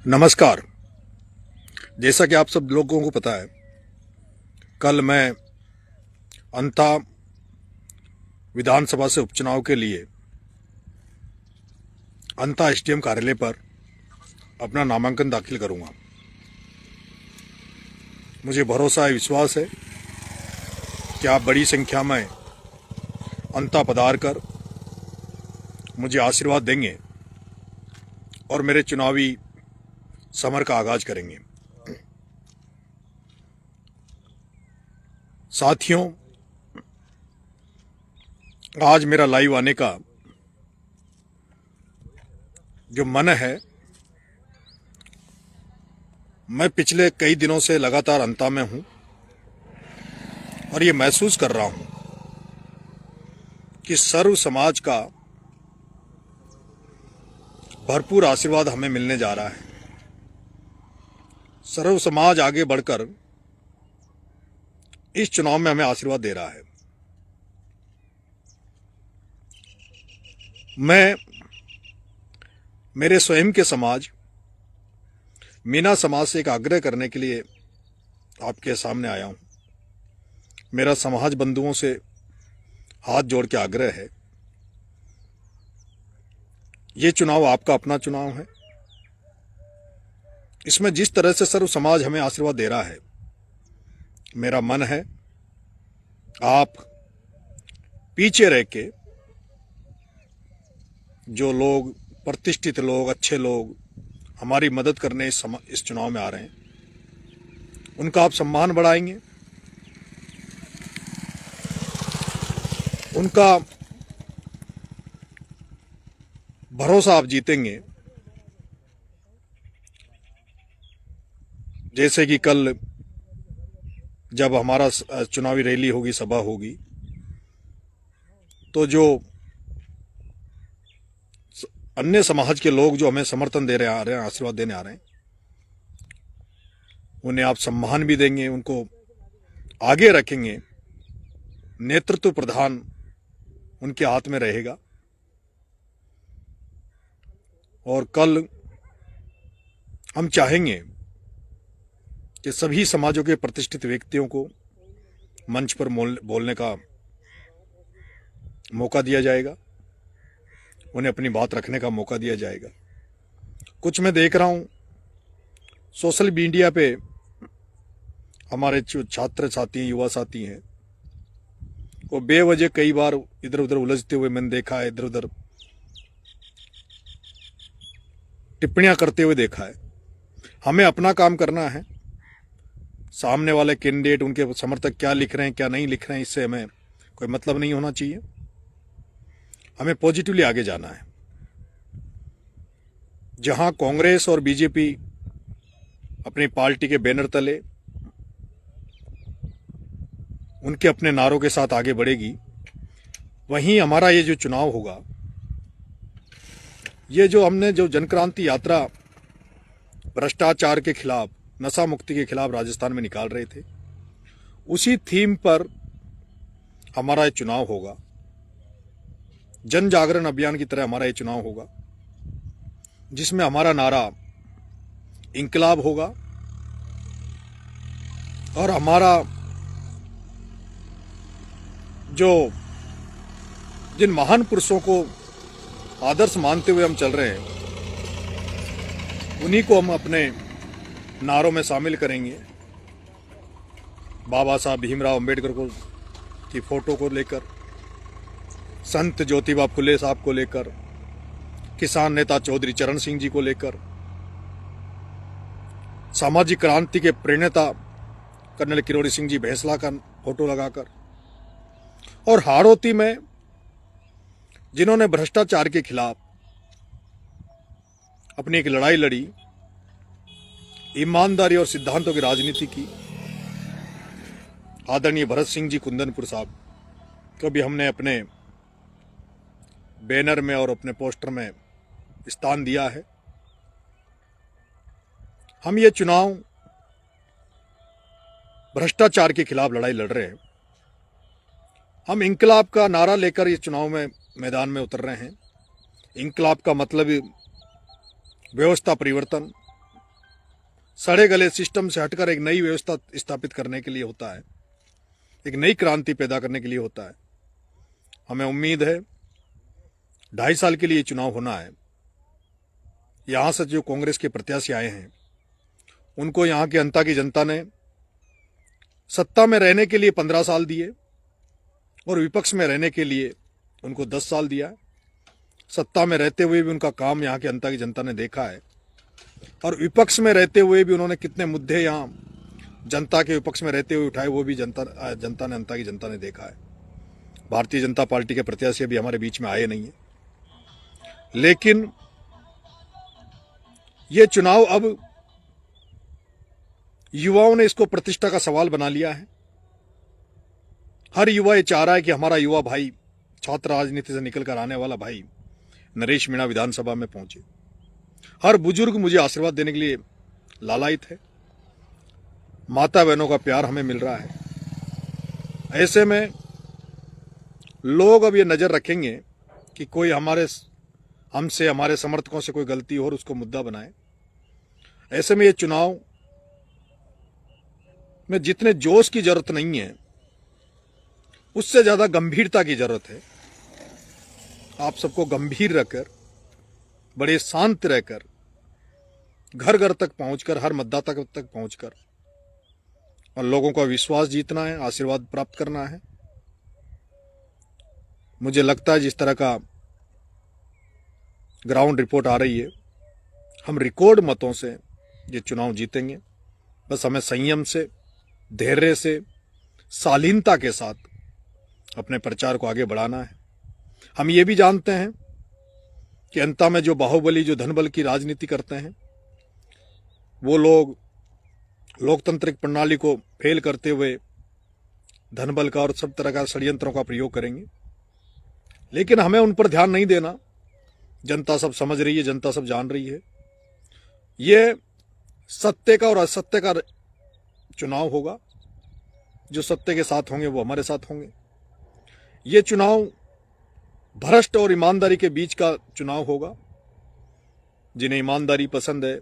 नमस्कार। जैसा कि आप सब लोगों को पता है, कल मैं अंता विधानसभा से उपचुनाव के लिए अंता एसडीएम कार्यालय पर अपना नामांकन दाखिल करूंगा। मुझे भरोसा है, विश्वास है कि आप बड़ी संख्या में अंता पधार कर मुझे आशीर्वाद देंगे और मेरे चुनावी समर का आगाज करेंगे। साथियों, आज मेरा लाइव आने का जो मन है, मैं पिछले कई दिनों से लगातार अंता में हूं और ये महसूस कर रहा हूं कि सर्व समाज का भरपूर आशीर्वाद हमें मिलने जा रहा है। सर्व समाज आगे बढ़कर इस चुनाव में हमें आशीर्वाद दे रहा है। मैं मेरे स्वयं के समाज मीना समाज से एक आग्रह करने के लिए आपके सामने आया हूं। मेरा समाज बंधुओं से हाथ जोड़ के आग्रह है, ये चुनाव आपका अपना चुनाव है। इसमें जिस तरह से सर्व समाज हमें आशीर्वाद दे रहा है, मेरा मन है आप पीछे रह के जो लोग प्रतिष्ठित लोग, अच्छे लोग हमारी मदद करने इस चुनाव में आ रहे हैं, उनका आप सम्मान बढ़ाएंगे, उनका भरोसा आप जीतेंगे। जैसे कि कल जब हमारा चुनावी रैली होगी, सभा होगी, तो जो अन्य समाज के लोग जो हमें समर्थन दे रहे आ रहे हैं, आशीर्वाद देने आ रहे हैं, उन्हें आप सम्मान भी देंगे, उनको आगे रखेंगे। नेतृत्व प्रधान उनके हाथ में रहेगा। और कल हम चाहेंगे कि सभी समाजों के प्रतिष्ठित व्यक्तियों को मंच पर बोलने का मौका दिया जाएगा, उन्हें अपनी बात रखने का मौका दिया जाएगा। कुछ मैं देख रहा हूं सोशल मीडिया पे, हमारे जो छात्र साथी, युवा साथी हैं, वो बेवजह कई बार इधर उधर उलझते हुए मैंने देखा है, इधर उधर टिप्पणियां करते हुए देखा है। हमें अपना काम करना है। सामने वाले कैंडिडेट, उनके समर्थक क्या लिख रहे हैं, क्या नहीं लिख रहे हैं, इससे हमें कोई मतलब नहीं होना चाहिए। हमें पॉजिटिवली आगे जाना है। जहां कांग्रेस और बीजेपी अपनी पार्टी के बैनर तले उनके अपने नारों के साथ आगे बढ़ेगी, वहीं हमारा ये जो चुनाव होगा, ये जो हमने जो जनक्रांति यात्रा भ्रष्टाचार के खिलाफ, नशा मुक्ति के खिलाफ राजस्थान में निकाल रहे थे, उसी थीम पर हमारा ये चुनाव होगा। जन जागरण अभियान की तरह हमारा ये चुनाव होगा, जिसमें हमारा नारा इंकलाब होगा और हमारा जो जिन महान पुरुषों को आदर्श मानते हुए हम चल रहे हैं, उन्हीं को हम अपने नारों में शामिल करेंगे। बाबा साहब भीमराव अंबेडकर को की फोटो को लेकर, संत ज्योतिबा फुले साहब को लेकर, किसान नेता चौधरी चरण सिंह जी को लेकर, सामाजिक क्रांति के प्रणेता कर्नल किरोड़ी सिंह जी भैंसला का फोटो लगाकर, और हाड़ौती में जिन्होंने भ्रष्टाचार के खिलाफ अपनी एक लड़ाई लड़ी, ईमानदारी और सिद्धांतों की राजनीति की, आदरणीय भरत सिंह जी कुंदनपुर साहब को भी हमने अपने बैनर में और अपने पोस्टर में स्थान दिया है। हम ये चुनाव भ्रष्टाचार के खिलाफ लड़ाई लड़ रहे हैं। हम इंकलाब का नारा लेकर ये चुनाव में मैदान में उतर रहे हैं। इंकलाब का मतलब व्यवस्था परिवर्तन, सड़े गले सिस्टम से हटकर एक नई व्यवस्था स्थापित करने के लिए होता है, एक नई क्रांति पैदा करने के लिए होता है। हमें उम्मीद है 2.5 साल के लिए चुनाव होना है। यहां से जो कांग्रेस के प्रत्याशी आए हैं उनको यहां की जनता ने सत्ता में रहने के लिए 15 साल दिए और विपक्ष में रहने के लिए उनको 10 साल दिया। सत्ता में रहते हुए भी उनका काम यहाँ की जनता ने देखा है और विपक्ष में रहते हुए भी उन्होंने कितने मुद्दे यहाँ जनता के विपक्ष में रहते हुए उठाए वो भी जनता ने देखा है। भारतीय जनता पार्टी के प्रत्याशी अभी हमारे बीच में आए नहीं है, लेकिन ये चुनाव अब युवाओं ने इसको प्रतिष्ठा का सवाल बना लिया है। हर युवा ये चाह रहा है कि हमारा युवा भाई, छात्र राजनीति से निकलकर आने वाला भाई नरेश मीणा विधानसभा में पहुंचे। हर बुजुर्ग मुझे आशीर्वाद देने के लिए लालायित है। माता बहनों का प्यार हमें मिल रहा है। ऐसे में लोग अब ये नजर रखेंगे कि कोई हमसे हमारे समर्थकों से कोई गलती हो और उसको मुद्दा बनाए। ऐसे में ये चुनाव में जितने जोश की जरूरत नहीं है, उससे ज्यादा गंभीरता की जरूरत है। आप सबको गंभीर रखकर, बड़े शांत रहकर, घर घर तक पहुंचकर, हर मतदाता तक पहुंचकर और लोगों का विश्वास जीतना है, आशीर्वाद प्राप्त करना है। मुझे लगता है जिस तरह का ग्राउंड रिपोर्ट आ रही है, हम रिकॉर्ड मतों से ये चुनाव जीतेंगे। बस हमें संयम से, धैर्य से, शालीनता के साथ अपने प्रचार को आगे बढ़ाना है। हम ये भी जानते हैं कि अंत में जो बाहुबली, जो धनबल की राजनीति करते हैं, वो लोग लोकतांत्रिक प्रणाली को फेल करते हुए धनबल का और सब तरह का षड्यंत्रों का प्रयोग करेंगे। लेकिन हमें उन पर ध्यान नहीं देना। जनता सब समझ रही है, जनता सब जान रही है। ये सत्य का और असत्य का चुनाव होगा। जो सत्य के साथ होंगे वो हमारे साथ होंगे। ये चुनाव भ्रष्ट और ईमानदारी के बीच का चुनाव होगा। जिन्हें ईमानदारी पसंद है,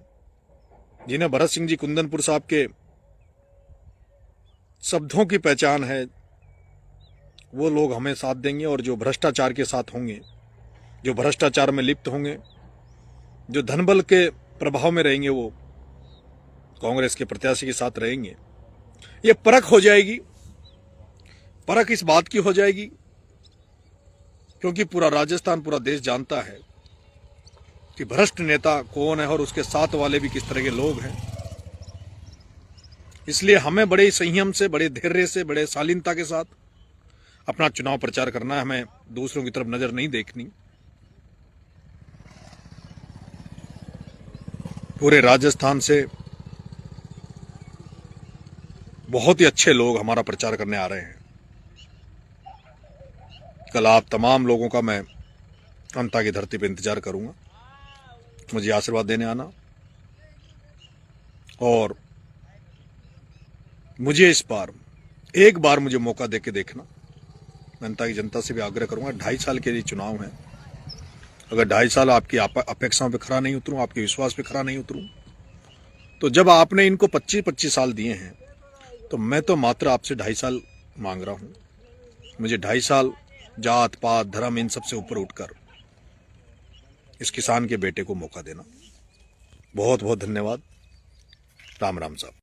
जिन्हें भरत सिंह जी कुंदनपुर साहब के शब्दों की पहचान है, वो लोग हमें साथ देंगे। और जो भ्रष्टाचार के साथ होंगे, जो भ्रष्टाचार में लिप्त होंगे, जो धनबल के प्रभाव में रहेंगे, वो कांग्रेस के प्रत्याशी के साथ रहेंगे। ये परख हो जाएगी। परख इस बात की हो जाएगी क्योंकि पूरा राजस्थान, पूरा देश जानता है कि भ्रष्ट नेता कौन है और उसके साथ वाले भी किस तरह के लोग हैं। इसलिए हमें बड़े संयम से, बड़े धैर्य से, बड़े शालीनता के साथ अपना चुनाव प्रचार करना है। हमें दूसरों की तरफ नजर नहीं देखनी। पूरे राजस्थान से बहुत ही अच्छे लोग हमारा प्रचार करने आ रहे हैं। कल आप तमाम लोगों का मैं अंता की धरती पर इंतजार करूंगा। मुझे आशीर्वाद देने आना और मुझे इस बार एक बार मुझे मौका देके देखना। मैं अंता की जनता से भी आग्रह करूंगा, 2.5 साल के लिए चुनाव है। अगर 2.5 साल आपकी अपेक्षाओं पे खरा नहीं उतरूं, आपके विश्वास पे खरा नहीं उतरूं, तो जब आपने इनको 25-25 साल दिए हैं, तो मैं तो मात्र आपसे 2.5 साल मांग रहा हूं। मुझे 2.5 साल जात पात धर्म इन सबसे ऊपर उठकर इस किसान के बेटे को मौका देना। बहुत बहुत धन्यवाद। राम राम साहब।